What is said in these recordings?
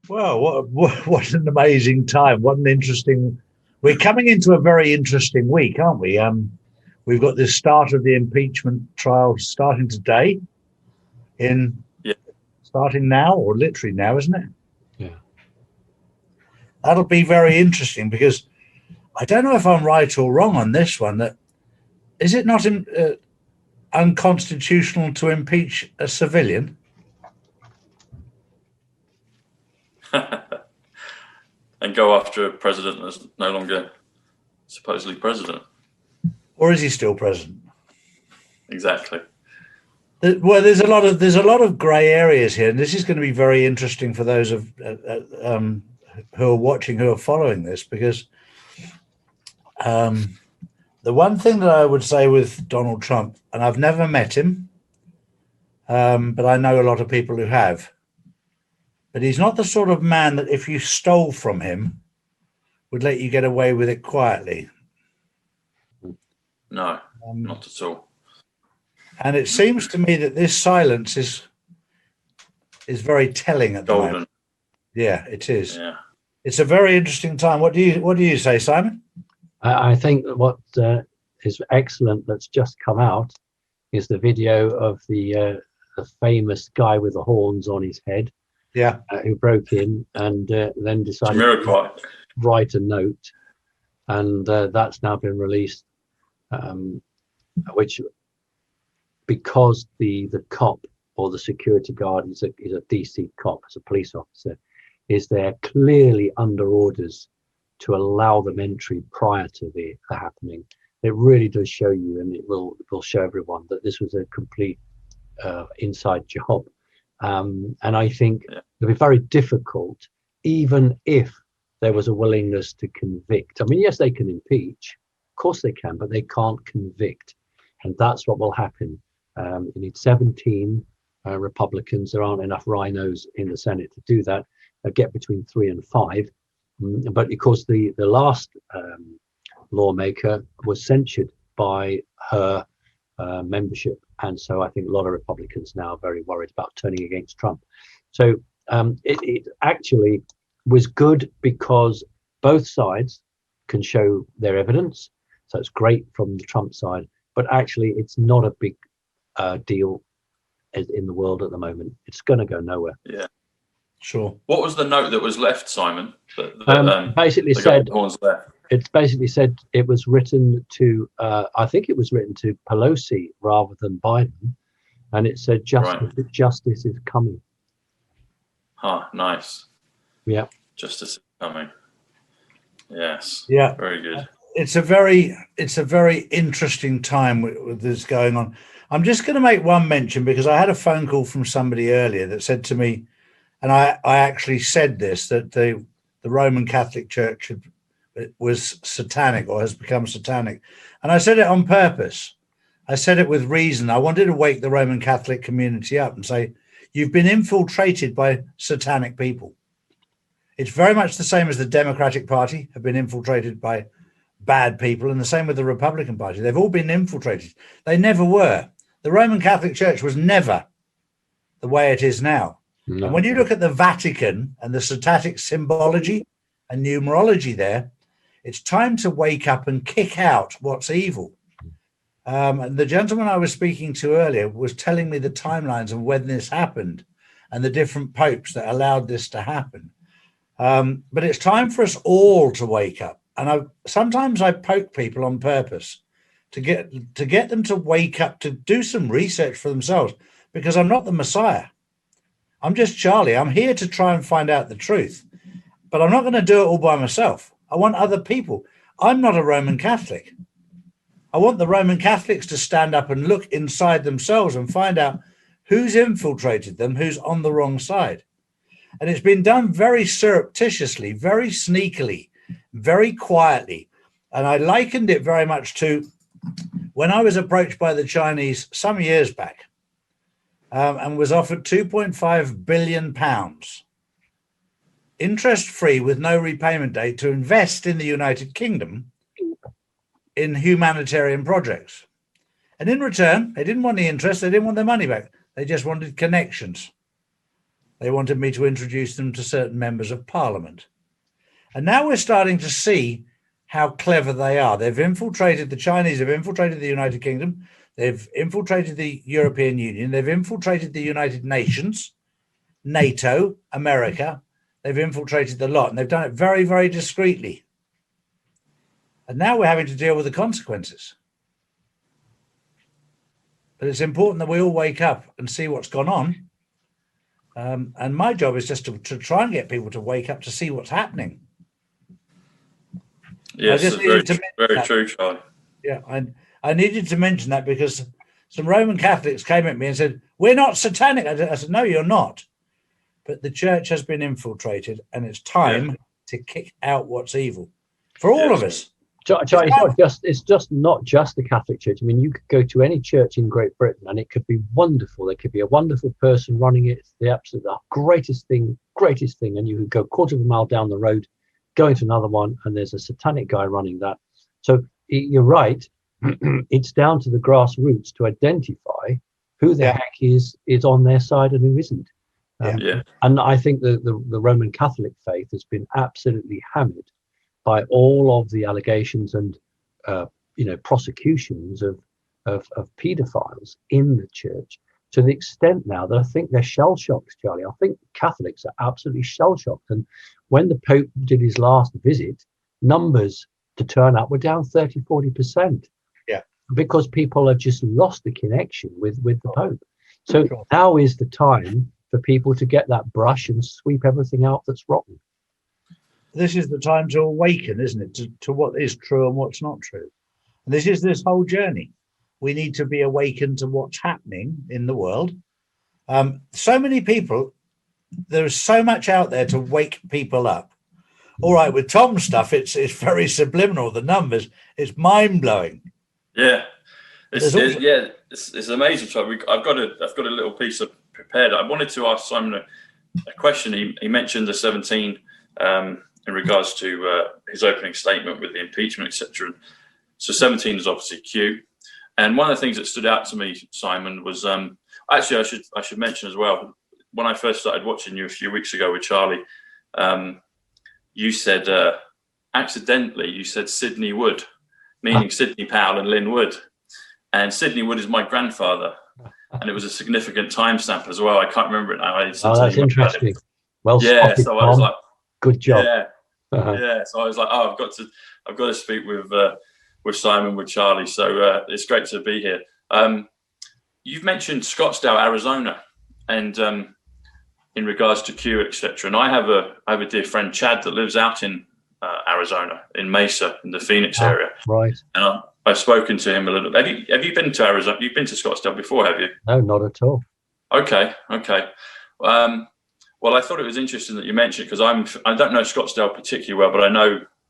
Well, what an amazing time! What an interesting. We're coming into a very interesting week, aren't we? We've got this start of the impeachment trial starting today, in Yeah. starting now, or literally now, isn't it? Yeah. That'll be very interesting because I don't know if I'm right or wrong on this one. That is it not unconstitutional to impeach a civilian? And go after a president that's no longer supposedly president. Or is he still president? Exactly. Well, there's a lot of grey areas here, and this is going to be very interesting for those of who are watching, who are following this, because the one thing that I would say with Donald Trump, and I've never met him, but I know a lot of people who have, but he's not the sort of man that if you stole from him would let you get away with it quietly. No, not at all. And it seems to me that this silence is very telling at the Golden. moment. Yeah, it is. Yeah. It's a very interesting time. What do you say, Simon? I think what is excellent that's just come out is the video of the famous guy with the horns on his head. Yeah. Who broke in and then decided to write a note, and that's now been released, which, because the cop or the security guard is a DC cop, as a police officer, is there clearly under orders to allow them entry prior to the happening. It really does show you, and it will show everyone, that this was a complete inside job. And I think it'll be very difficult, even if there was a willingness to convict. I mean, yes, they can impeach, of course they can, but they can't convict. And that's what will happen. You need 17 Republicans. There aren't enough rhinos in the Senate to do that. Get between 3 and 5. But of course, the last lawmaker was censured by her membership, and so I think a lot of Republicans now are very worried about turning against Trump. So it actually was good because both sides can show their evidence, so it's great from the Trump side, but actually it's not a big deal in the world at the moment. It's going to go nowhere. Yeah, sure. What was the note that was left, Simon? Basically said it basically said it was written to, I think it was written to Pelosi rather than Biden, and it said justice is coming. Nice. Yeah. Justice is coming. Yes. Yeah. Very good. It's a very interesting time with this going on. I'm just going to make one mention, because I had a phone call from somebody earlier that said to me, and I actually said this, that the Roman Catholic Church was satanic, or has become satanic. And I said it on purpose. I said it with reason. I wanted to wake the Roman Catholic community up and say, you've been infiltrated by satanic people. It's very much the same as the Democratic Party have been infiltrated by bad people, and the same with the Republican Party. They've all been infiltrated. They never were. The Roman Catholic Church was never the way it is now. No. And when you look at the Vatican and the satanic symbology and numerology there, it's time to wake up and kick out what's evil. And the gentleman I was speaking to earlier was telling me the timelines of when this happened and the different popes that allowed this to happen. But it's time for us all to wake up. And sometimes I poke people on purpose to get them to wake up, to do some research for themselves, because I'm not the Messiah. I'm just Charlie. I'm here to try and find out the truth, but I'm not going to do it all by myself. I want other people. I'm not a Roman Catholic. I want the Roman Catholics to stand up and look inside themselves and find out who's infiltrated them, who's on the wrong side. And it's been done very surreptitiously, very sneakily, very quietly. And I likened it very much to when I was approached by the Chinese some years back, and was offered £2.5 billion, interest-free with no repayment date, to invest in the United Kingdom in humanitarian projects. And in return, they didn't want the interest, they didn't want their money back. They just wanted connections. They wanted me to introduce them to certain members of parliament. And now we're starting to see how clever they are. The Chinese have infiltrated the United Kingdom. They've infiltrated the European Union. They've infiltrated the United Nations, NATO, America. They've infiltrated the lot, and they've done it very, very discreetly. And now we're having to deal with the consequences. But it's important that we all wake up and see what's gone on. And my job is just to try and get people to wake up to see what's happening. Yes, very true, Charlie. Yeah, I needed to mention that because some Roman Catholics came at me and said, "We're not satanic." I said, "No, you're not. But the church has been infiltrated, and it's time to kick out what's evil for all of us." It's just not just the Catholic Church. I mean, you could go to any church in Great Britain and it could be wonderful. There could be a wonderful person running it. It's the absolute greatest thing. And you could go a quarter of a mile down the road, go into another one, and there's a satanic guy running that. So you're right. It's down to the grassroots to identify who the heck is on their side and who isn't. And I think the Roman Catholic faith has been absolutely hammered by all of the allegations and prosecutions of paedophiles in the church, to the extent now that I think they're shell shocked, Charlie. I think Catholics are absolutely shell shocked. And when the Pope did his last visit, numbers to turn up were down 30-40%. Yeah, because people have just lost the connection with the Pope. So now is the time for people to get that brush and sweep everything out that's rotten. This is the time to awaken, isn't it, to what is true and what's not true. And this is this whole journey. We need to be awakened to what's happening in the world. So many people, there's so much out there to wake people up. All right, with Tom's stuff, it's very subliminal. The numbers, it's mind blowing. Yeah, it's amazing. I've got a little piece of prepared. I wanted to ask Simon a question. He mentioned the 17 in regards to his opening statement with the impeachment, etc. So 17 is obviously Q. And one of the things that stood out to me, Simon, was actually I should mention as well. When I first started watching you a few weeks ago with Charlie, you said accidentally you said Sidney Wood, meaning Sidney Powell and Lynn Wood. And Sidney Wood is my grandfather, and it was a significant timestamp as well. I can't remember it now. That's interesting. Well, spotted, so I was like, good job. Yeah, yeah. So I was like, I've got to speak with Simon, with Charlie. So it's great to be here. You've mentioned Scottsdale, Arizona, and in regards to Q, etc. And I have a dear friend, Chad, that lives out in Arizona, in Mesa, in the Phoenix area. Right. And I've spoken to him a little bit. Have you been to Arizona? You've been to Scottsdale before, have you? No, not at all. Okay. Well, I thought it was interesting that you mentioned it, because I don't know Scottsdale particularly well, but I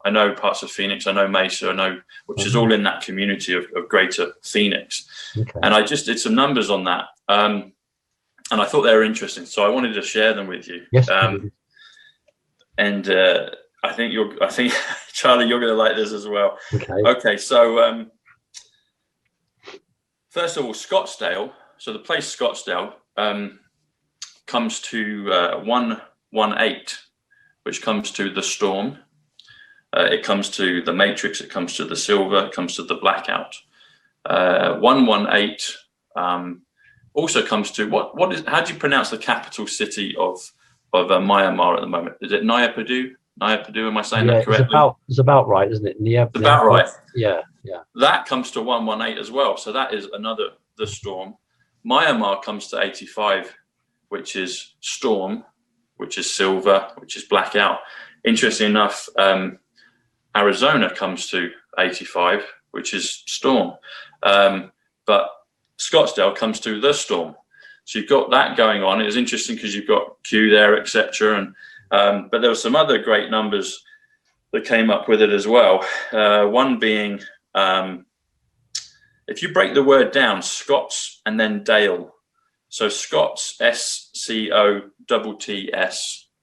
know parts of Phoenix. I know Mesa. Which is all in that community of Greater Phoenix. Okay. And I just did some numbers on that, and I thought they were interesting, so I wanted to share them with you. Yes. And I think Charlie, you're going to like this as well. Okay. So first of all, Scottsdale. So the place Scottsdale comes to 118, which comes to the storm. It comes to the matrix. It comes to the silver. It comes to the blackout. 118 also comes to what is? How do you pronounce the capital city of Myanmar at the moment? Is it Nayapyidaw? Am I saying that correctly? It's about right, isn't it? About right. Yeah. That comes to 118 as well. So that is the storm. Myanmar comes to 85, which is storm, which is silver, which is blackout. Interesting enough, Arizona comes to 85, which is storm. But Scottsdale comes to the storm. So you've got that going on. It was interesting because you've got Q there, etc. And but there were some other great numbers that came up with it as well. One being, if you break the word down, Scots and then Dale. So Scots, SCOTTS,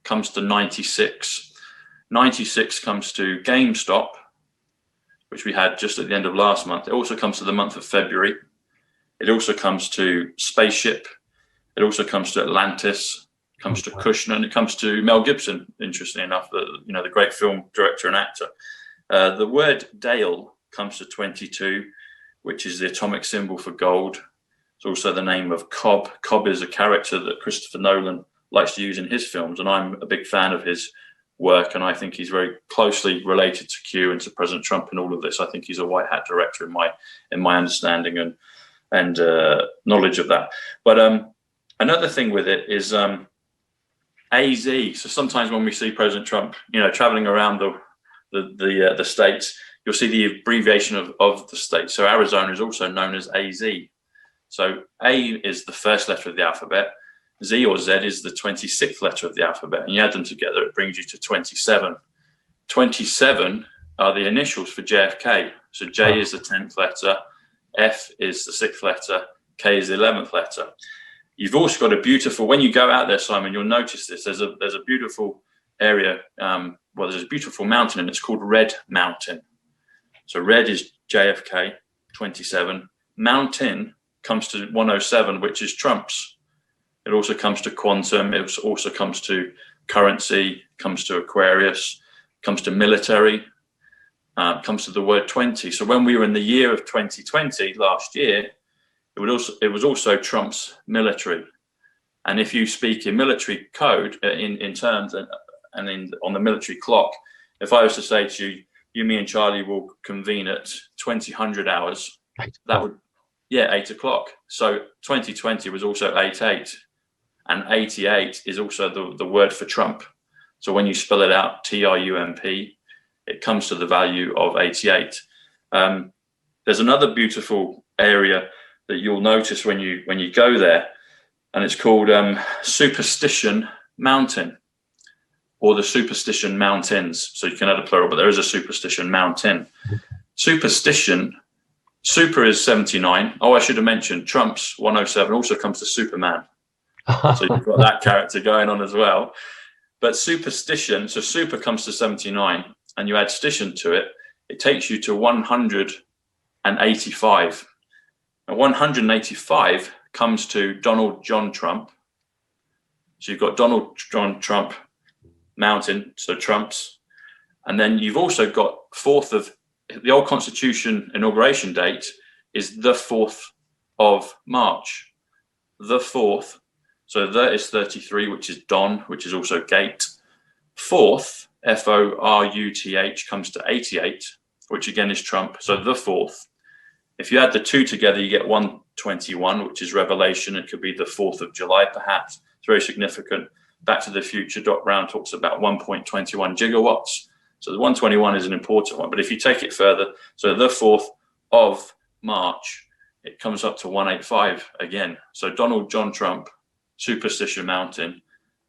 comes to 96. 96 comes to GameStop, which we had just at the end of last month. It also comes to the month of February. It also comes to Spaceship. It also comes to Atlantis, comes to Kushner, and it comes to Mel Gibson, interestingly enough, the great film director and actor. The word Dale comes to 22, which is the atomic symbol for gold. It's also the name of Cobb. Cobb is a character that Christopher Nolan likes to use in his films, and I'm a big fan of his work, and I think he's very closely related to Q and to President Trump in all of this. I think he's a white hat director in my understanding and knowledge of that. But another thing with it is AZ. So sometimes when we see President Trump, traveling around the states, you'll see the abbreviation of the state. So Arizona is also known as AZ. So A is the first letter of the alphabet. Z or Z is the 26th letter of the alphabet. And you add them together, it brings you to 27. 27 are the initials for JFK. So J is the 10th letter, F is the 6th letter, K is the 11th letter. You've also got a beautiful, when you go out there, Simon, you'll notice this. There's a beautiful area, there's a beautiful mountain, and it's called Red Mountain. So red is JFK, 27. Mountain comes to 107, which is Trump's. It also comes to quantum. It also comes to currency, comes to Aquarius, comes to military, comes to the word 20. So when we were in the year of 2020 last year, it was also Trump's military. And if you speak in military code, in terms and on the military clock, if I was to say to you, me and Charlie will convene at 2000 hours, that would, 8 o'clock. So 2020 was also 88. And 88 is also the word for Trump. So when you spell it out, TRUMP, it comes to the value of 88. There's another beautiful area that you'll notice when you go there, and it's called Superstition Mountain, or the Superstition Mountains. So you can add a plural, but there is a Superstition Mountain. Superstition, super is 79. Oh, I should have mentioned Trump's 107 also comes to Superman. So you've got that character going on as well. But superstition, so super comes to 79, and you add stition to it, it takes you to 185. And 185 comes to Donald John Trump. So you've got Donald John Trump Mountain, so Trump's. And then you've also got the old Constitution inauguration date is the 4th of March. The 4th. So there is 33, which is Don, which is also gate. 4th, F-O-R-U-T-H, comes to 88, which again is Trump. So the 4th. If you add the two together, you get 121, which is Revelation. It could be the 4th of July, perhaps. It's very significant. Back to the Future, Doc Brown talks about 1.21 gigawatts. So the 121 is an important one. But if you take it further, so the 4th of March, it comes up to 185 again. So Donald John Trump, Superstition Mountain,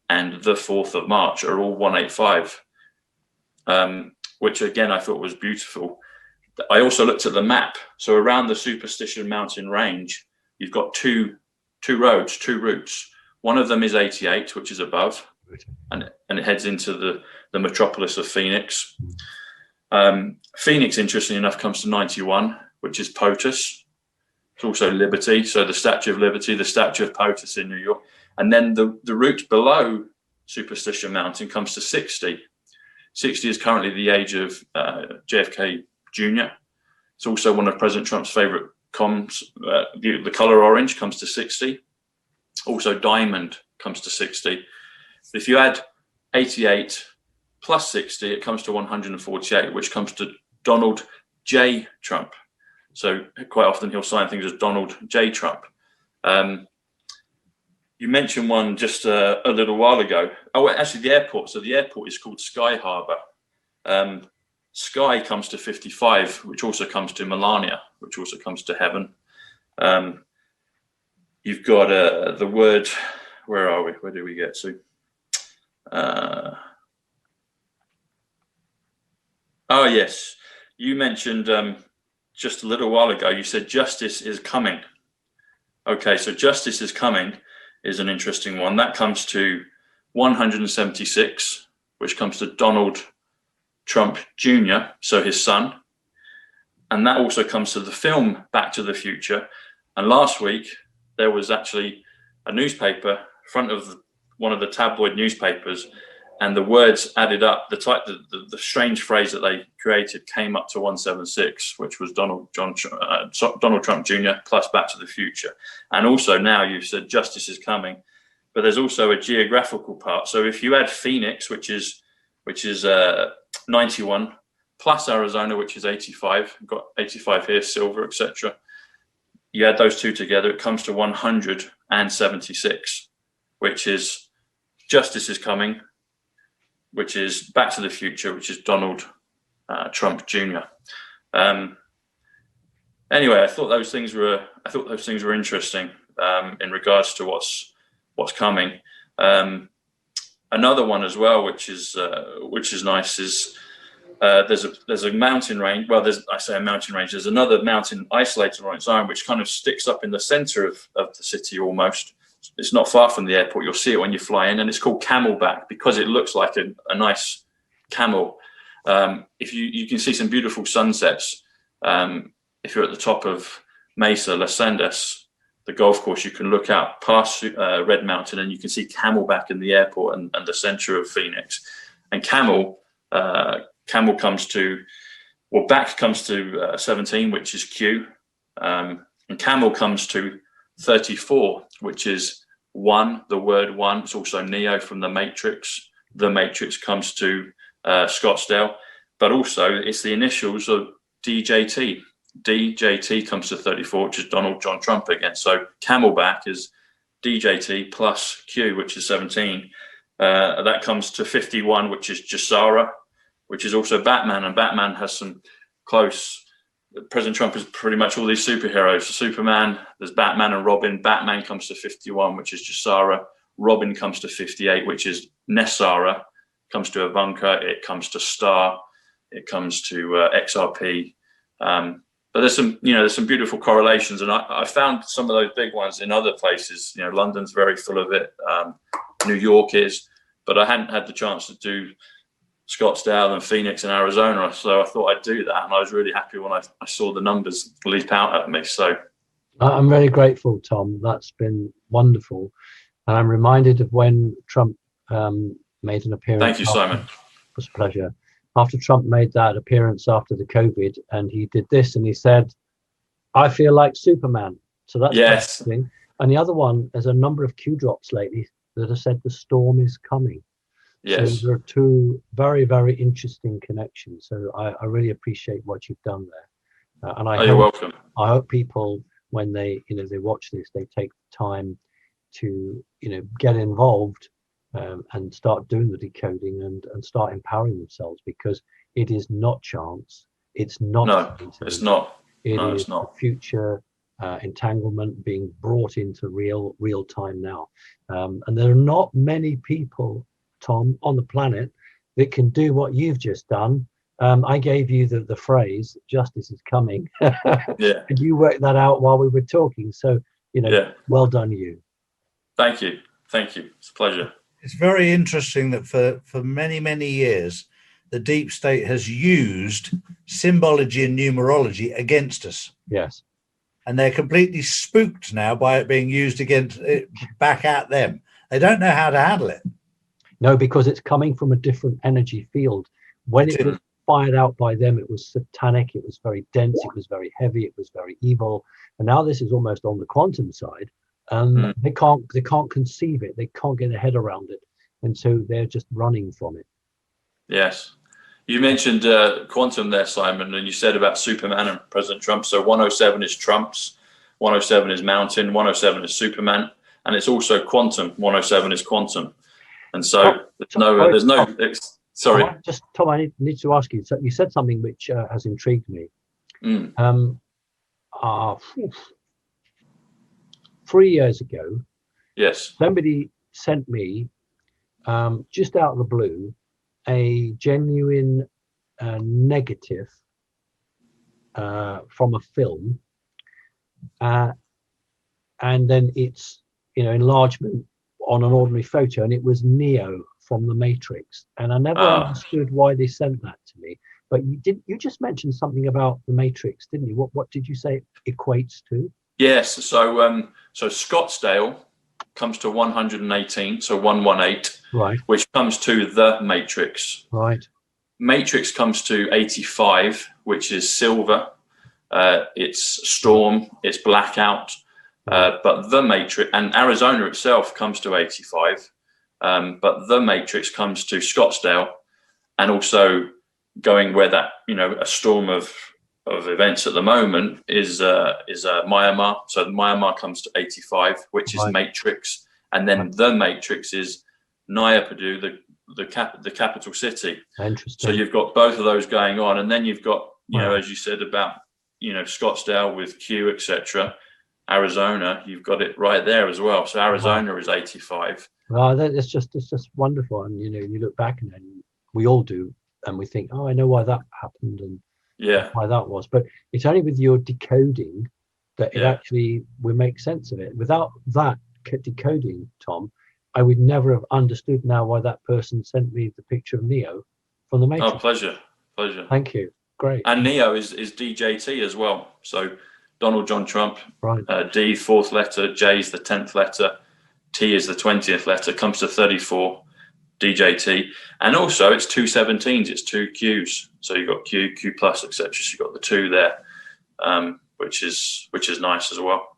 and the 4th of March are all 185, which again I thought was beautiful. I also looked at the map. So around the Superstition Mountain range, you've got two routes. One of them is 88, which is above, and it heads into the metropolis of Phoenix. Phoenix, interestingly enough, comes to 91, which is POTUS. It's also Liberty, so the Statue of Liberty, the Statue of POTUS in New York. And then the route below Superstition Mountain comes to 60. 60 is currently the age of JFK Jr. It's also one of President Trump's favorite comms. The color orange comes to 60. Also Diamond comes to 60. If you add 88 plus 60, it comes to 148, which comes to Donald J. Trump. So quite often he'll sign things as Donald J. Trump. You mentioned one just a little while ago. Oh, actually the airport. So the airport is called Sky Harbor. Sky comes to 55, which also comes to Melania, which also comes to heaven. You've got the word, where are we? Where do we get to? Oh, yes. You mentioned just a little while ago, you said justice is coming. Okay, so justice is coming is an interesting one. That comes to 176, which comes to Donald Trump Jr., so his son. And that also comes to the film Back to the Future. And last week, there was actually a newspaper front of one of the tabloid newspapers, and the words added up. The strange phrase that they created came up to 176, which was Donald Trump Jr. plus Back to the Future. And also now you've said justice is coming, but there's also a geographical part. So if you add Phoenix, which is 91, plus Arizona, which is 85, got 85 here, silver, etc. You add those two together, it comes to 176, which is justice is coming, which is Back to the Future, which is Donald Trump Jr. Anyway, I thought those things were interesting in regards to what's coming. Another one as well, which is nice, is there's a mountain range. Well, I say a mountain range. There's another mountain isolated on its own, which kind of sticks up in the center of the city almost. It's not far from the airport. You'll see it when you fly in, and it's called Camelback because it looks like a nice camel. If you can see some beautiful sunsets. If you're at the top of Mesa, Las Sendas, the golf course, you can look out past Red Mountain and you can see Camelback in the airport and the center of Phoenix. And Camel comes to, well, back comes to 17, which is Q. And Camel comes to 34, which is one, the word one. It's also Neo from The Matrix. The Matrix comes to Scottsdale, but also it's the initials of DJT. DJT comes to 34, which is Donald John Trump again. So Camelback is DJT plus Q, which is 17. That comes to 51, which is Jasara, which is also Batman. And Batman has some close. President Trump is pretty much all these superheroes. Superman, there's Batman and Robin. Batman comes to 51, which is Jasara. Robin comes to 58, which is Nessara. Comes to Ivanka. It comes to Star. It comes to XRP. But there's some beautiful correlations, and I found some of those big ones in other places. London's very full of it. New York is, but I hadn't had the chance to do Scottsdale and Phoenix and Arizona, so I thought I'd do that, and I was really happy when I saw the numbers leap out at me. So I'm very grateful, Tom. That's been wonderful, and I'm reminded of when Trump made an appearance. Thank you, Simon. It was a pleasure. After Trump made that appearance after the COVID, and he did this, and he said, "I feel like Superman." So that's yes. Interesting. And the other one, there's a number of Q drops lately that have said the storm is coming. Yes. So there are two very, very interesting connections. So I really appreciate what you've done there. And you're welcome. I hope people, when they watch this, they take the time to, get involved and start doing the decoding and start empowering themselves, because it is not chance. It's not. No, it's not. It's not. The future entanglement being brought into real time now. And there are not many people, Tom, on the planet that can do what you've just done. I gave you the phrase "justice is coming," yeah, and you worked that out while we were talking. So well done, you. Thank you. It's a pleasure. It's very interesting that for many, many years, the deep state has used symbology and numerology against us. Yes. And they're completely spooked now by it being used back at them. They don't know how to handle it. No, because it's coming from a different energy field. When it was fired out by them, it was satanic, it was very dense, it was very heavy, it was very evil. And now this is almost on the quantum side. They can't conceive it, they can't get their head around it. And so they're just running from it. Yes. You mentioned quantum there, Simon, and you said about Superman and President Trump. So 107 is Trump's, 107 is Mountain, 107 is Superman, and it's also quantum. 107 is quantum. And so sorry. Tom, I need to ask you. So you said something which has intrigued me. 3 years ago, yes, somebody sent me just out of the blue a genuine negative from a film, and then it's enlargement on an ordinary photo, and it was Neo from The Matrix, and I never understood why they sent that to me. But you just mentioned something about The Matrix, didn't you? What did you say it equates to? Yes. So Scottsdale comes to 118, so 118, right, which comes to the Matrix. right. Matrix comes to 85, which is silver. It's storm, it's blackout. But the Matrix, and Arizona itself comes to 85. But the Matrix comes to Scottsdale, and also going where that, a storm of events at the moment is Myanmar. So Myanmar comes to 85, which is Matrix, and then the Matrix is Nayapadu, the capital city. Interesting. So you've got both of those going on, and then you've got, as you said about, Scottsdale with Q, etc. Arizona, you've got it right there as well. So Arizona is 85. Well, it's just wonderful, and you look back and we all do, and we think, oh, I know why that happened and why that was. But it's only with your decoding that it actually will make sense of it. Without that decoding, Tom, I would never have understood now why that person sent me the picture of Neo from the Matrix. Oh, pleasure. Thank you. Great. And Neo is DJT as well. So Donald John Trump, right. D, 4th letter, J is the 10th letter, T is the 20th letter, comes to 34, DJT. And also it's 2 17s, it's 2 Qs. So you've got Q, Q plus, etc. So you've got the 2 there, which is nice as well.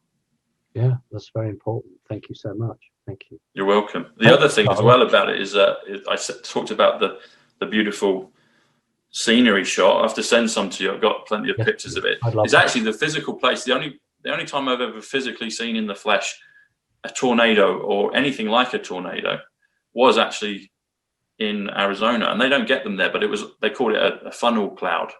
Yeah, that's very important. Thank you so much. Thank you. You're welcome. The other thing as well about it is I talked about the beautiful scenery shot. I have to send some to you. I've got plenty of pictures of it. It's actually the physical place. The only time I've ever physically seen in the flesh a tornado or anything like a tornado was actually in Arizona, and they don't get them there. But they called it a funnel cloud,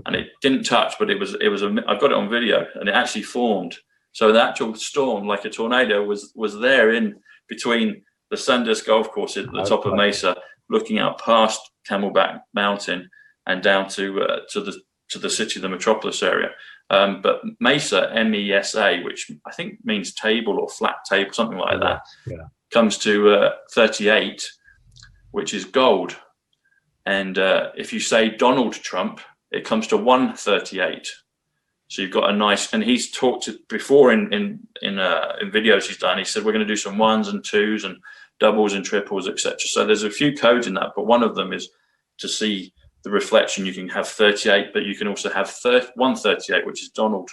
and it didn't touch, but it was. I've got it on video, and it actually formed. So the actual storm, like a tornado, was there in between the Sandus Golf Course at the top of Mesa, looking out past Camelback Mountain and down to the city, the metropolis area. But Mesa, MESA, which I think means table or flat table, something like that, comes to 38, which is gold. And if you say Donald Trump, it comes to 138. So you've got a nice, and he's talked before in videos he's done. He said we're going to do some 1s and 2s and doubles and triples, etc. So there's a few codes in that, but one of them is to see the reflection. You can have 38, but you can also have 138, which is Donald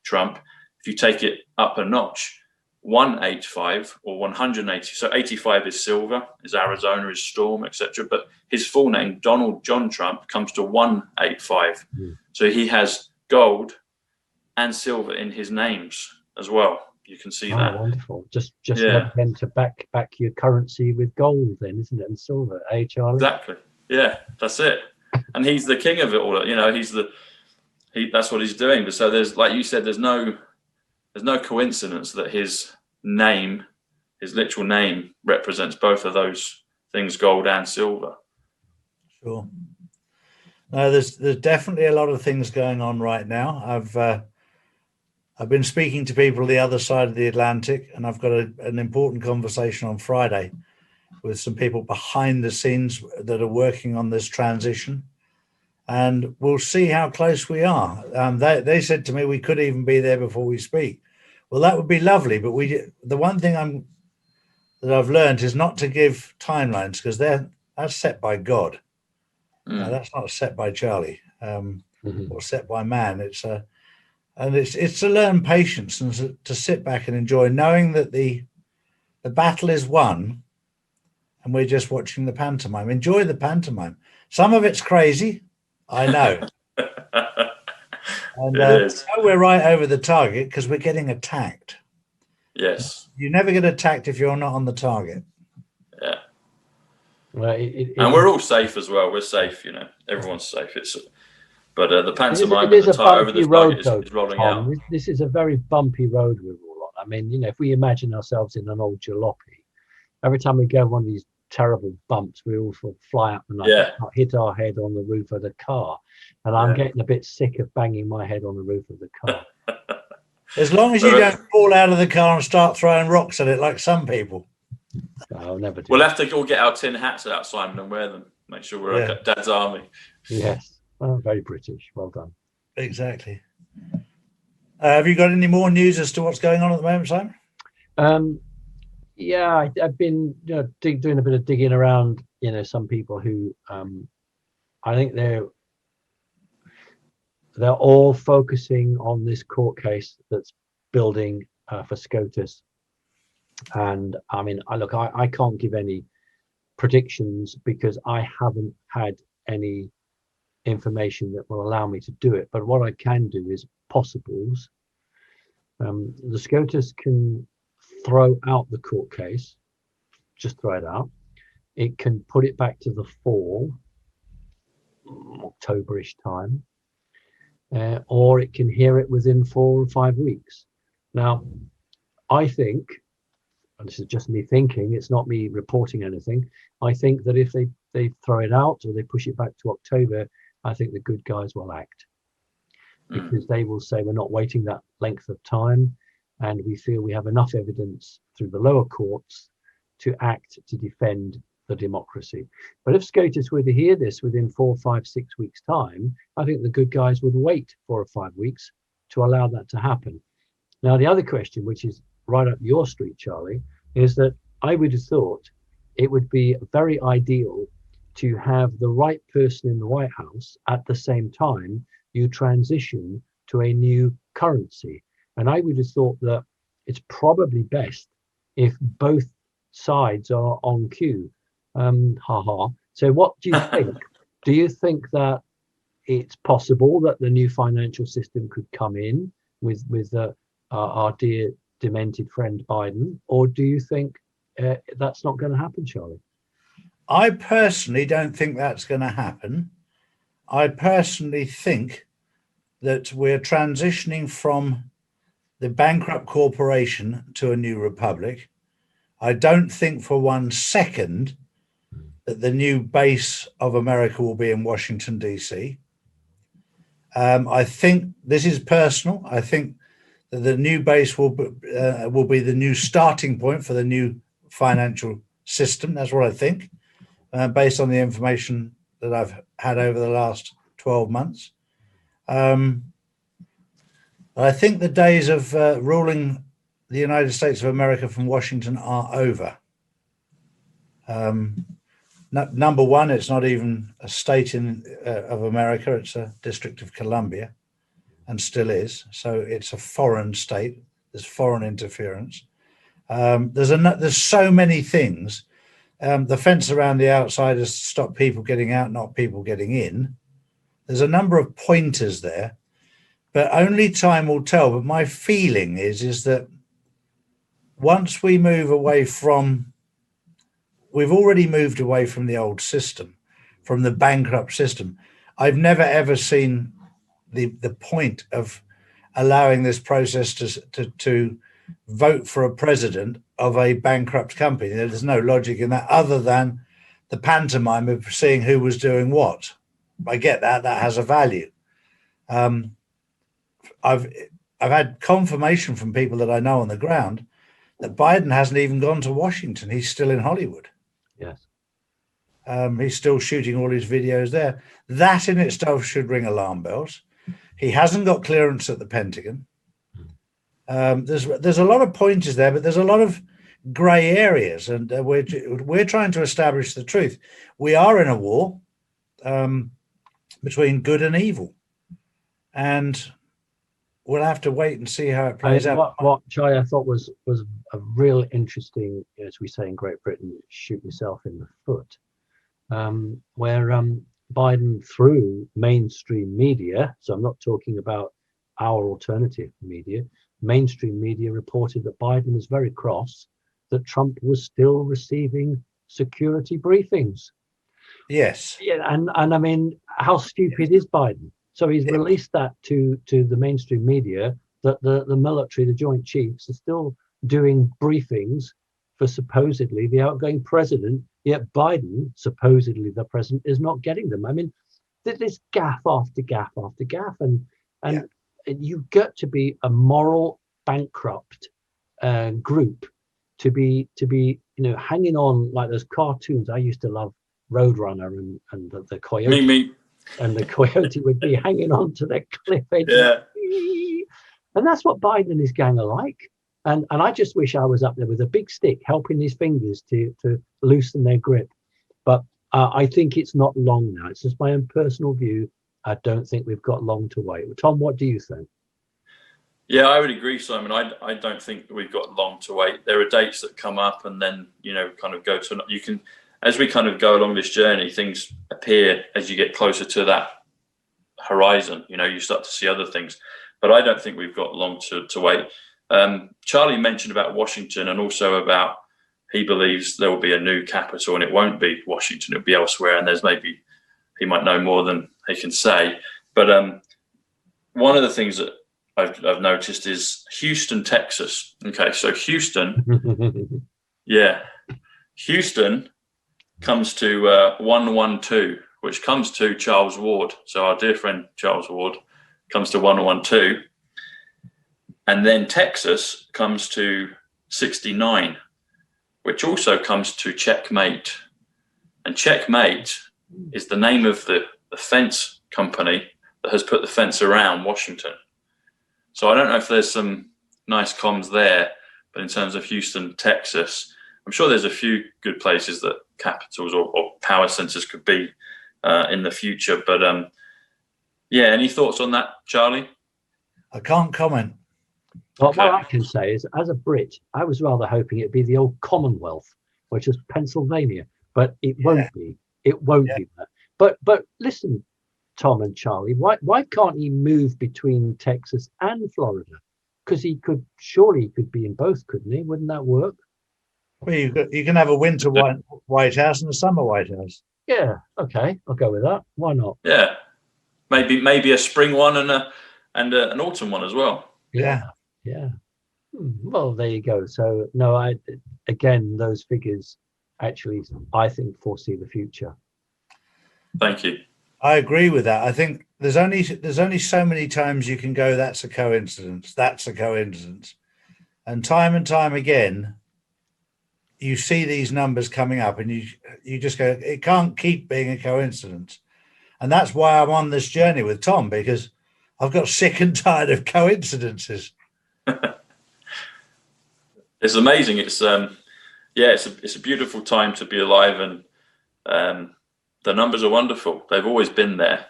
Trump. If you take it up a notch, 185 or 180. So 85 is silver, is Arizona, is storm, etc. But his full name, Donald John Trump, comes to 185. So he has gold and silver in his names as well. You can see that. Wonderful. Just then to back your currency with gold, then, isn't it, and silver? Charlie? Exactly. Yeah, that's it. And he's the king of it all. That's what he's doing. But so there's, like you said, there's no coincidence that his name, his literal name, represents both of those things, gold and silver. Sure. No, there's definitely a lot of things going on right now. I've been speaking to people the other side of the Atlantic, and I've got an important conversation on Friday with some people behind the scenes that are working on this transition, and we'll see how close we are. They said to me we could even be there before we speak. Well, that would be lovely, but the one thing that I've learned is not to give timelines, because that's set by God. That's not set by Charlie or set by man. It's to learn patience and to sit back and enjoy, knowing that the battle is won, and we're just watching the pantomime. Enjoy the pantomime. Some of it's crazy, I know. And we're right over the target because we're getting attacked. Yes. You never get attacked if you're not on the target. Yeah. Well, and we're all safe as well. We're safe, everyone's safe. But the pantomime it is over the target is rolling out. This is a very bumpy road we're all on. I mean, if we imagine ourselves in an old jalopy, every time we go one of these terrible bumps, we all sort of fly up and hit our head on the roof of the car. And I'm getting a bit sick of banging my head on the roof of the car. As long as you don't fall out of the car and start throwing rocks at it like some people. I'll never do. We'll have to all get our tin hats out, Simon, and wear them. Make sure we're Dad's army. Yes. Oh, very British. Well done. Exactly. Have you got any more news as to what's going on at the moment, Simon? Yeah, I've been doing a bit of digging around. Some people who I think they're all focusing on this court case that's building for SCOTUS. And I mean, I can't give any predictions because I haven't had any information that will allow me to do it. But what I can do is possibles. The SCOTUS can throw out the court case, just throw it out. It can put it back to the fall, Octoberish time, or it can hear it within 4 or 5 weeks. Now, I think, and this is just me thinking, it's not me reporting anything, I think that if they throw it out or they push it back to October, I think the good guys will act. Because they will say we're not waiting that length of time, and we feel we have enough evidence through the lower courts to act to defend the democracy. But if SCOTUS were to hear this within 4, 5, 6 weeks' time, I think the good guys would wait 4 or 5 weeks to allow that to happen. Now, the other question, which is right up your street, Charlie, is that I would have thought it would be very ideal to have the right person in the White House at the same time you transition to a new currency. And I would have thought that it's probably best if both sides are on cue. So what do you think? Do you think that it's possible that the new financial system could come in with our dear demented friend Biden, or do you think that's not going to happen, Charlie? I personally don't think that's going to happen. I personally think that we're transitioning from the bankrupt corporation to a new republic. I don't think for 1 second that the new base of America will be in Washington, D.C. I think this is personal. I think that the new base will be the new starting point for the new financial system. That's what I think, based on the information that I've had over the last 12 months. I think the days of ruling the United States of America from Washington are over. Number one, it's not even a state of America. It's a District of Columbia, and still is. So it's a foreign state. There's foreign interference. There's so many things. The fence around the outside has stopped people getting out, not people getting in. There's a number of pointers there, but only time will tell. But my feeling is that once we move away from, we've already moved away from the old system, from the bankrupt system. I've never ever seen the point of allowing this process to vote for a president of a bankrupt company. There's no logic in that other than the pantomime of seeing who was doing what. I get that has a value. I've had confirmation from people that I know on the ground that Biden hasn't even gone to Washington. He's still in Hollywood. Yes. He's still shooting all his videos there. That in itself should ring alarm bells. He hasn't got clearance at the Pentagon. There's a lot of pointers there, but there's a lot of grey areas, and we're trying to establish the truth. We are in a war between good and evil, and we'll have to wait and see how it plays out. What Charlie, I thought was a real interesting, as we say in Great Britain, shoot yourself in the foot, where Biden, through mainstream media, so I'm not talking about our alternative media, mainstream media reported that Biden was very cross that Trump was still receiving security briefings. Yes. Yeah, and I mean, how stupid is Biden? So he's released that to the mainstream media that the military, the Joint Chiefs, are still doing briefings for supposedly the outgoing president, yet Biden, supposedly the president, is not getting them. I mean, there's gaffe after gaffe after gaffe, and you've got to be a moral bankrupt group to be hanging on like those cartoons. I used to love Roadrunner and the coyote. Me. And the coyote would be hanging on to the cliff edge. Yeah. And that's what Biden and his gang are like. And I just wish I was up there with a big stick helping his fingers to loosen their grip. But I think it's not long now. It's just my own personal view. I don't think we've got long to wait. Tom, what do you think? Yeah, I would agree, Simon. I don't think we've got long to wait. There are dates that come up and then, kind of go to, you can, as we kind of go along this journey, things appear as you get closer to that horizon, you start to see other things. But I don't think we've got long to wait. Charlie mentioned about Washington and also about he believes there will be a new capital and it won't be Washington, it'll be elsewhere. And there's maybe he might know more than he can say. But one of the things that I've noticed is Houston, Texas. Okay, so Houston, Houston comes to 112, which comes to Charles Ward. So our dear friend Charles Ward comes to 112. And then Texas comes to 69, which also comes to Checkmate. And Checkmate is the name of the fence company that has put the fence around Washington. So I don't know if there's some nice comms there, but in terms of Houston, Texas, I'm sure there's a few good places that capitals or power centers could be in the future. But any thoughts on that, Charlie? I can't comment. Well, what I can say is, as a Brit, I was rather hoping it'd be the old Commonwealth, which is Pennsylvania, but it won't be. It won't be that. But listen, Tom and Charlie, why can't he move between Texas and Florida? Because he could be in both, couldn't he? Wouldn't that work? Well, you can have a winter White House and a summer White House. Yeah, okay, I'll go with that. Why not? Yeah, maybe a spring one and an autumn one as well. Yeah. Well, there you go. So no, those figures actually, I think, foresee the future. Thank you. I agree with that. I think there's only so many times you can go, that's a coincidence. That's a coincidence. And time again, you see these numbers coming up and you just go, it can't keep being a coincidence. And that's why I'm on this journey with Tom, because I've got sick and tired of coincidences. It's amazing. It's a beautiful time to be alive, and the numbers are wonderful. They've always been there.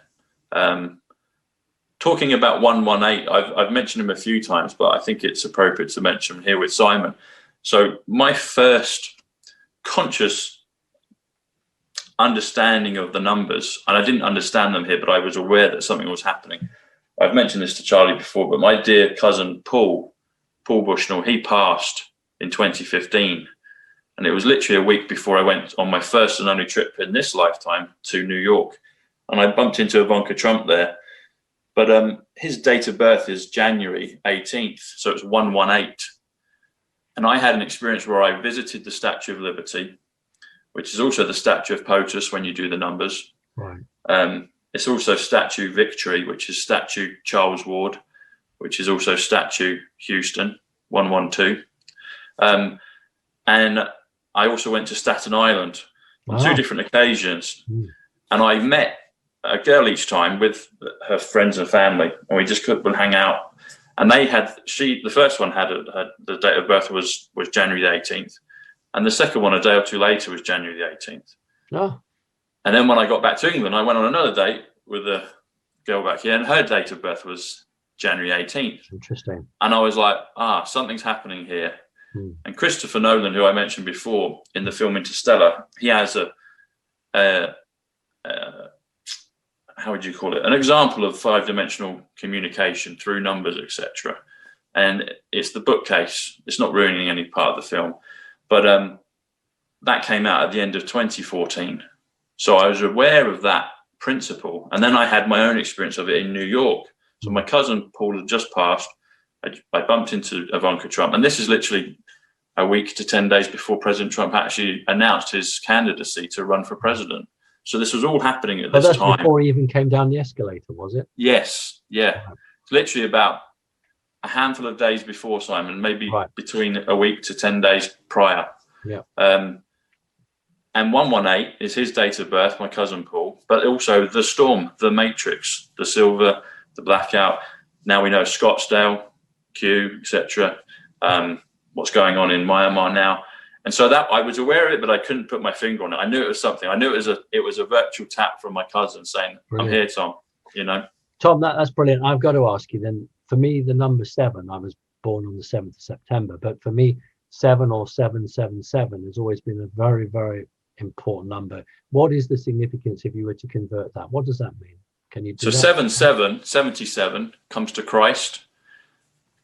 Talking about 118, I've mentioned him a few times, but I think it's appropriate to mention him here with Simon. So my first conscious understanding of the numbers, and I didn't understand them here, but I was aware that something was happening. I've mentioned this to Charlie before, but my dear cousin Paul Bushnell, he passed in 2015. And it was literally a week before I went on my first and only trip in this lifetime to New York. And I bumped into Ivanka Trump there. But his date of birth is January 18th. So it's 118. And I had an experience where I visited the Statue of Liberty, which is also the Statue of POTUS when you do the numbers. Right. It's also Statue Victory, which is Statue Charles Ward, which is also Statue Houston, 112. And I also went to Staten Island on two different occasions. And I met a girl each time with her friends and family, and we just would hang out. And the first one had the date of birth was January the 18th. And the second one, a day or two later, was January the 18th. Oh. And then when I got back to England, I went on another date with a girl back here, and her date of birth was January 18th. Interesting. And I was like, something's happening here. And Christopher Nolan, who I mentioned before in the film Interstellar, he has how would you call it? An example of 5-dimensional communication through numbers, etc. And it's the bookcase. It's not ruining any part of the film, but that came out at the end of 2014. So I was aware of that principle, and then I had my own experience of it in New York. So my cousin Paul had just passed. I bumped into Ivanka Trump, and this is literally a week to 10 days before President Trump actually announced his candidacy to run for president. So this was all happening at this time. Before he even came down the escalator, was it? Yes, yeah. It's literally about a handful of days before, Simon, maybe between a week to 10 days prior. Yeah. And 118 is his date of birth, my cousin Paul, but also the storm, the matrix, the silver, the blackout. Now we know Scottsdale, Q, etc. what's going on in Myanmar now. And so that I was aware of it, but I couldn't put my finger on it. I knew it was something. I knew it was a virtual tap from my cousin saying, brilliant. I'm here, Tom, you know. Tom, that's brilliant. I've got to ask you then, for me, the number 7, I was born on the 7th of September, but for me, 7 or 777 has always been a very, very important number. What is the significance if you were to convert that? What does that mean? Can you do so that? 77 comes to Christ,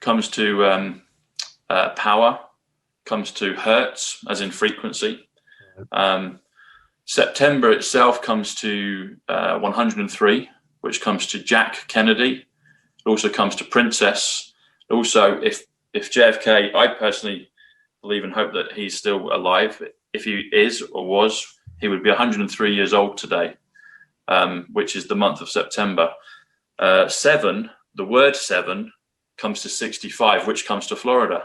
comes to power, comes to hertz, as in frequency. September itself comes to 103, which comes to Jack Kennedy. It also comes to princess. Also, if JFK, I personally believe and hope that he's still alive. If he is or was, he would be 103 years old today, which is the month of September. 7, the word 7 comes to 65, which comes to Florida,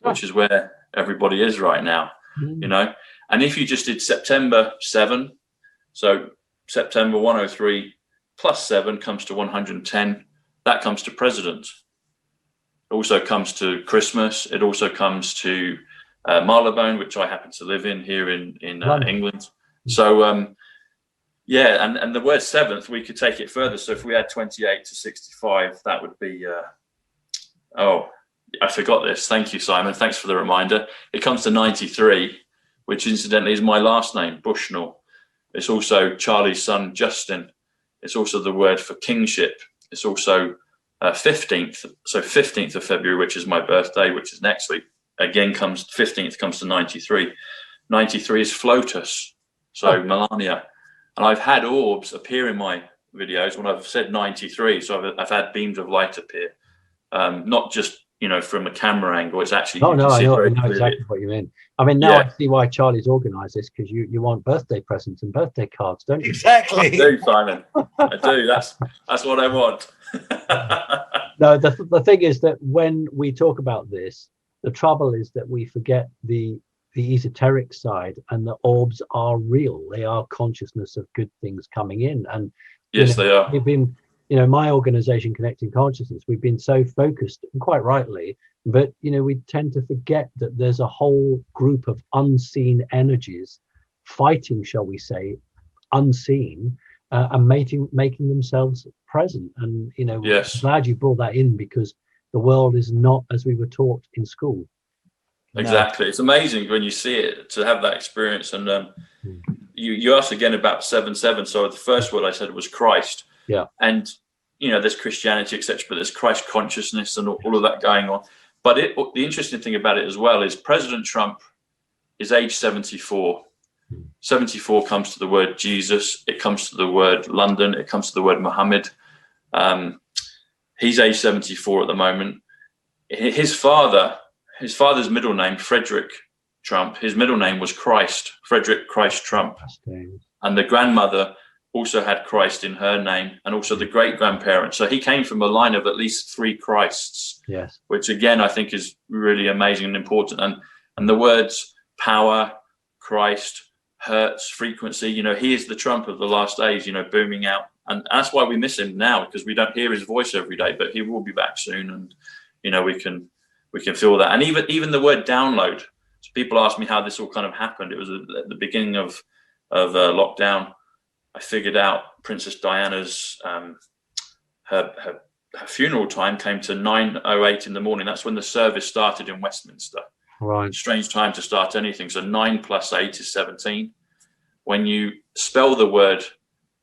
which is where everybody is right now, you know. And if you just did September 7, so September 103 plus 7 comes to 110, that comes to president. It also comes to Christmas. It also comes to Marylebone, which I happen to live in here in England. So, yeah, and the word 7th, we could take it further. So if we had 28 to 65, that would be, I forgot this. Thank you, Simon. Thanks for the reminder. It comes to 93, which incidentally is my last name, Bushnell. It's also Charlie's son, Justin. It's also the word for kingship. It's also 15th. So 15th of February, which is my birthday, which is next week. Again, 15th comes to 93. 93 is Flotus. So Melania. And I've had orbs appear in my videos when I've said 93. So I've had beams of light appear. Not just, you know, from a camera angle. It's actually. I know exactly what you mean. I mean, now I see why Charlie's organised this, because you want birthday presents and birthday cards, don't you? Exactly. I do, Simon. I do. That's what I want. No, the thing is that when we talk about this, the trouble is that we forget the esoteric side, and the orbs are real. They are consciousness of good things coming in. And yes, they are. We've been, you know, my organization, Connecting Consciousness, we've been so focused, and quite rightly, but, you know, we tend to forget that there's a whole group of unseen energies fighting, shall we say, unseen, and making themselves present. And, you know, yes. I'm glad you brought that in, because the world is not as we were taught in school. Exactly. No. It's amazing when you see it, to have that experience. And you asked again about 77. So the first word I said was Christ. Yeah. And, you know, there's Christianity, etc., but there's Christ consciousness and all of that going on. But the interesting thing about it as well is President Trump is age 74. 74 comes to the word Jesus. It comes to the word London. It comes to the word Muhammad. He's age 74 at the moment. His father's middle name, Frederick Trump, his middle name was Christ, Frederick Christ Trump. And the grandmother also had Christ in her name, and also the great-grandparents. So he came from a line of at least 3 Christs, yes, which again, I think is really amazing and important. And the words power, Christ, hertz, frequency, you know, he is the Trump of the last days, you know, booming out. And that's why we miss him now, because we don't hear his voice every day, but he will be back soon. And, you know, we can feel that. And even the word download. So people ask me how this all kind of happened. It was at the beginning of lockdown. I figured out Princess Diana's her funeral time came to 9:08 in the morning. That's when the service started in Westminster. Right. Strange time to start anything. So 9 plus 8 is 17. When you spell the word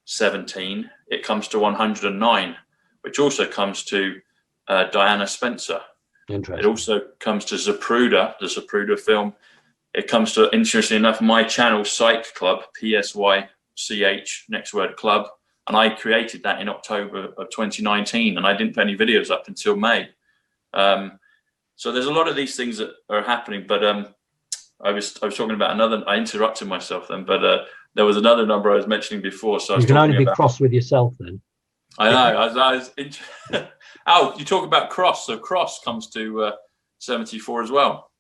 17, it comes to 109, which also comes to Diana Spencer. Interesting. It also comes to Zapruder, the Zapruder film. It comes to, interestingly enough, my channel, Psych Club, PSYCH, next word club. And I created that in October of 2019, and I didn't put any videos up until May. So there's a lot of these things that are happening, but I was talking about another, I interrupted myself then, but there was another number I was mentioning before. So you can only be cross with yourself then. I know. Oh, you talk about cross. So cross comes to 74 as well.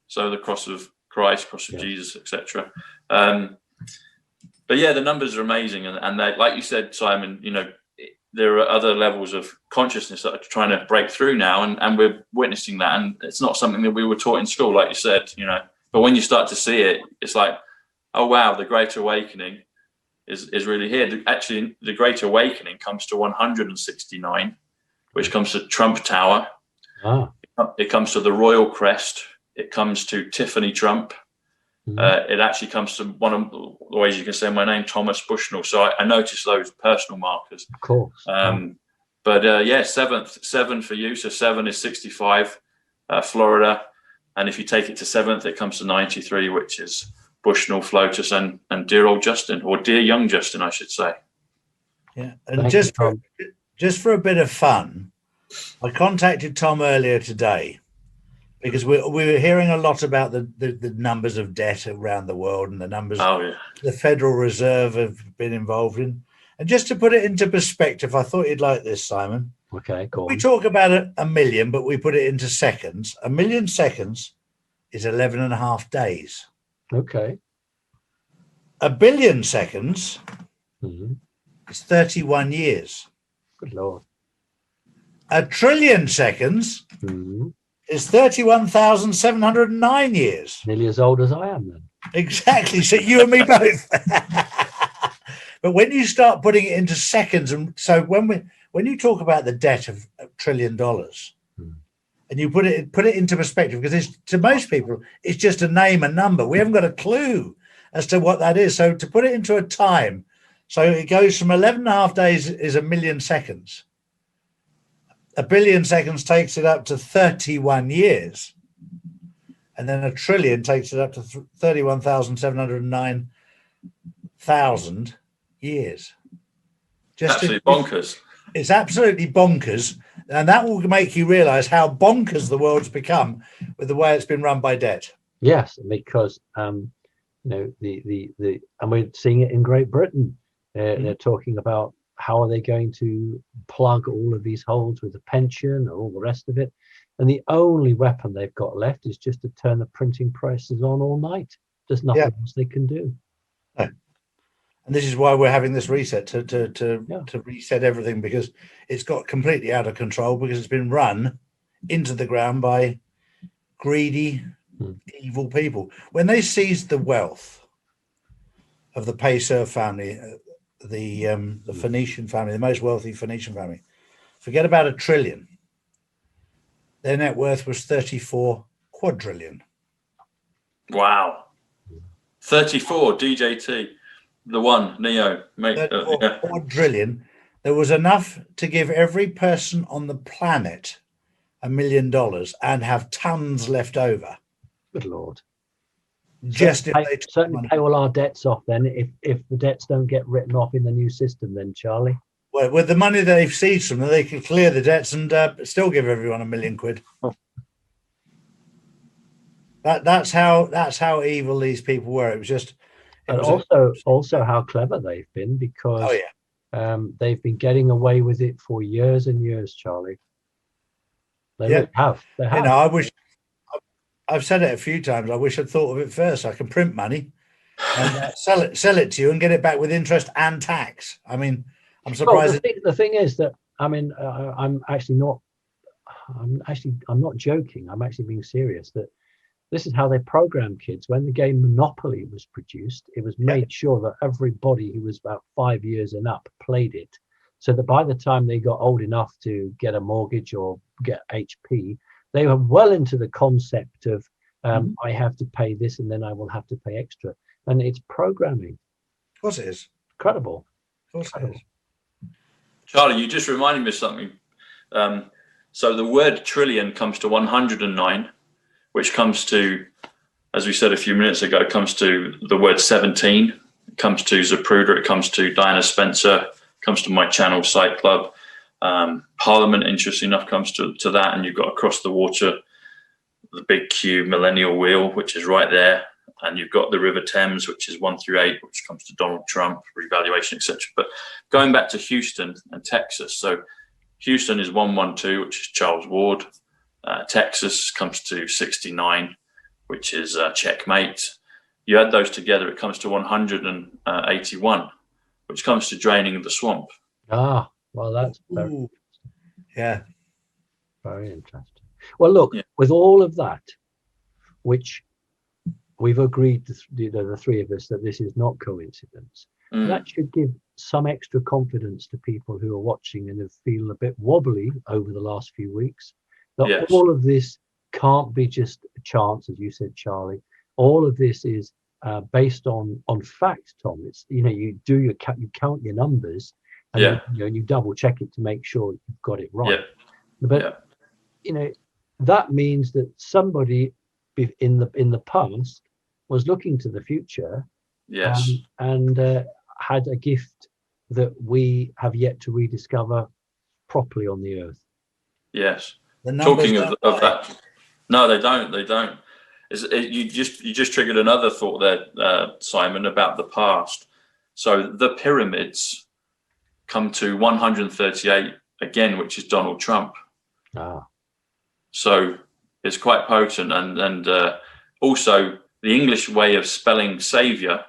So the cross of Christ, cross of Jesus, etc. But yeah, the numbers are amazing, and they, like you said, Simon, you know, there are other levels of consciousness that are trying to break through now, and we're witnessing that. And it's not something that we were taught in school, like you said, but when you start to see it, it's like, oh wow, the Great Awakening is really here. Actually, the Great Awakening comes to 169, which comes to Trump Tower. It comes to the Royal Crest. It comes to Tiffany Trump. It actually comes to one of the ways you can say my name, Thomas Bushnell. So I noticed those personal markers. Of course. But seven for you. So 7 is 65, Florida. And if you take it to 7th, it comes to 93, which is Bushnell, Flotus, and dear old Justin, or dear young Justin, I should say. Yeah. And just for a bit of fun, I contacted Tom earlier today, because we were hearing a lot about the numbers of debt around the world and the numbers the Federal Reserve have been involved in. And just to put it into perspective, I thought you'd like this, Simon. Okay, cool. We talk about a million, but we put it into seconds. 1 million seconds is 11.5 days. Okay. 1 billion seconds is 31 years. Good Lord. 1 trillion seconds is 31,709 years. Nearly as old as I am then. Exactly. So you and me both. But when you start putting it into seconds, and so when you talk about the debt of $1 trillion, and you put it into perspective, because to most people it's just a name, a number. We haven't got a clue as to what that is. So to put it into a time, so it goes from 11.5 days is 1 million seconds. 1 billion seconds takes it up to 31 years. And then 1 trillion takes it up to 31,709,000 years. Absolutely bonkers. It's absolutely bonkers. And that will make you realize how bonkers the world's become with the way it's been run by debt. Yes, because, and we're seeing it in Great Britain. They're talking about how are they going to plug all of these holes with a pension and all the rest of it. And the only weapon they've got left is just to turn the printing presses on all night. There's nothing else they can do. No. And this is why we're having this reset to reset everything, because it's got completely out of control, because it's been run into the ground by greedy, evil people. When they seized the wealth of the Pacer family, the Phoenician family, the most wealthy Phoenician family, forget about $1 trillion. Their net worth was 34 quadrillion. Wow. 34 DJT, the one, Neo. Mate, 34 quadrillion. There was enough to give every person on the planet $1 million and have tons left over. Good Lord. Just certainly pay all our debts off then, if the debts don't get written off in the new system then, Charlie. Well, with the money that they've seized from them, they could clear the debts and still give everyone £1 million. Oh. That's how evil these people were. It was just, and also how clever they've been, because they've been getting away with it for years and years, Charlie. They really have. They have. I've said it a few times. I wish I'd thought of it first. I can print money and sell it to you and get it back with interest and tax. I mean, I'm surprised. Well, the thing is that, I mean, I'm not joking. I'm actually being serious. That this is how they program kids. When the game Monopoly was produced, it was made sure that everybody who was about 5 years and up played it, so that by the time they got old enough to get a mortgage or get HP, they were well into the concept of I have to pay this and then I will have to pay extra. And it's programming. Of course it is. Incredible. Of course it is. Charlie, you just reminded me of something. So the word trillion comes to 109, which comes to, as we said a few minutes ago, comes to the word 17. It comes to Zapruder. It comes to Diana Spencer. It comes to my channel, Site Club. Parliament, interesting enough, comes to that, and you've got across the water the big Q millennial wheel, which is right there, and you've got the River Thames, which is 1 through 8, which comes to Donald Trump, revaluation, etc. But going back to Houston and Texas, so Houston is 112, which is Charles Ward. Texas comes to 69, which is checkmate. You add those together, it comes to 181, which comes to draining the swamp. Well, that's Ooh. Yeah. very interesting. Well, look, with all of that, which we've agreed, the three of us, that this is not coincidence, that should give some extra confidence to people who are watching and have feel a bit wobbly over the last few weeks, that all of this can't be just a chance, as you said, Charlie. All of this is based on fact, Tom. It's, you do you count your numbers, and you double check it to make sure you've got it right. But that means that somebody in the past was looking to the future, and had a gift that we have yet to rediscover properly on the earth. Yes. Talking of that, no, they don't. You just triggered another thought there, Simon, about the past. So the pyramids come to 138 again, which is Donald Trump. So it's quite potent, and also the English way of spelling savior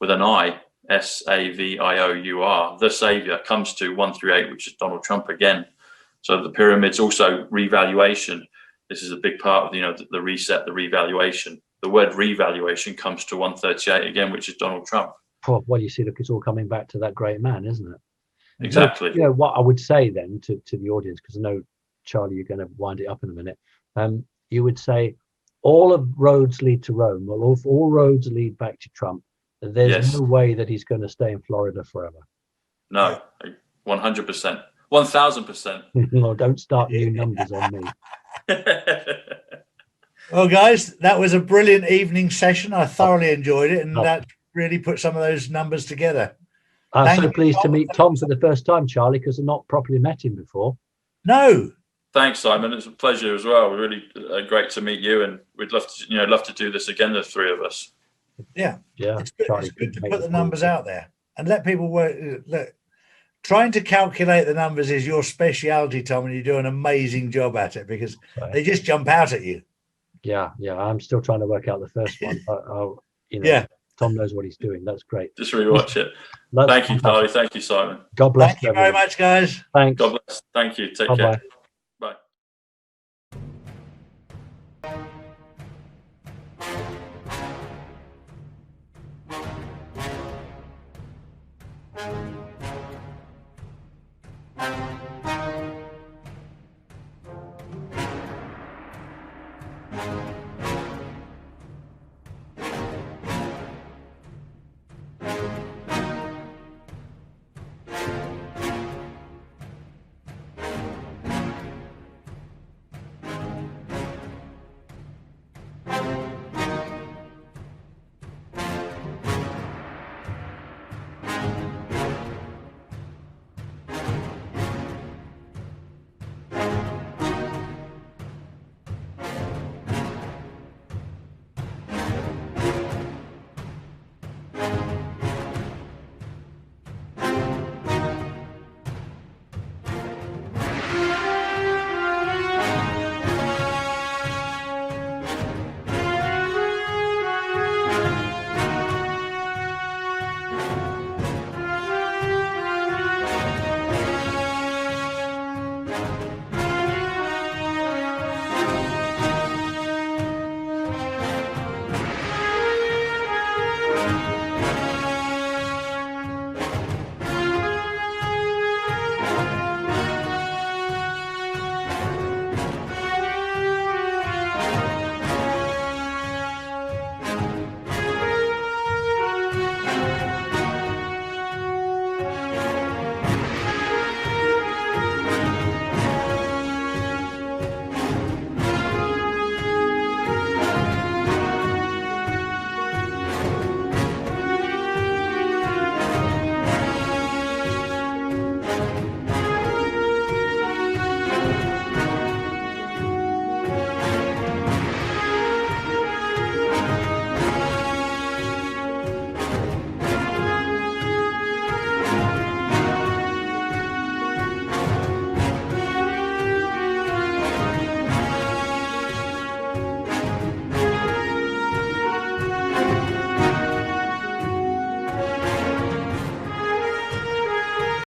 with an I, S-A-V-I-O-U-R, the savior, comes to 138, which is Donald Trump again. So the pyramids, also revaluation. This is a big part of the reset, the revaluation. The word revaluation comes to 138 again, which is Donald Trump. Well, you see, look, it's all coming back to that great man, isn't it? Exactly. So, what I would say then to the audience, because I know, Charlie, you're going to wind it up in a minute. You would say all of roads lead to Rome. Well, all roads lead back to Trump. There's no way that he's going to stay in Florida forever. No, 100%, 1,000%. No, don't start new numbers on me. Well, guys, that was a brilliant evening session. I thoroughly enjoyed it, and that really put some of those numbers together. I'm so pleased to meet Tom for the first time, Charlie, because I've not properly met him before. No. Thanks, Simon. It's a pleasure as well. We're really great to meet you, and we'd love to do this again, the three of us. Yeah. It's good to put the numbers out there and let people work. Look, trying to calculate the numbers is your speciality, Tom, and you do an amazing job at it, because they just jump out at you. Yeah. I'm still trying to work out the first one, but Tom knows what he's doing. That's great. Just rewatch it. Thank you, Charlie. Thank you, Simon. God bless. Thank you very much, guys. Thanks. God bless. Thank you. Take care. Bye. Bye.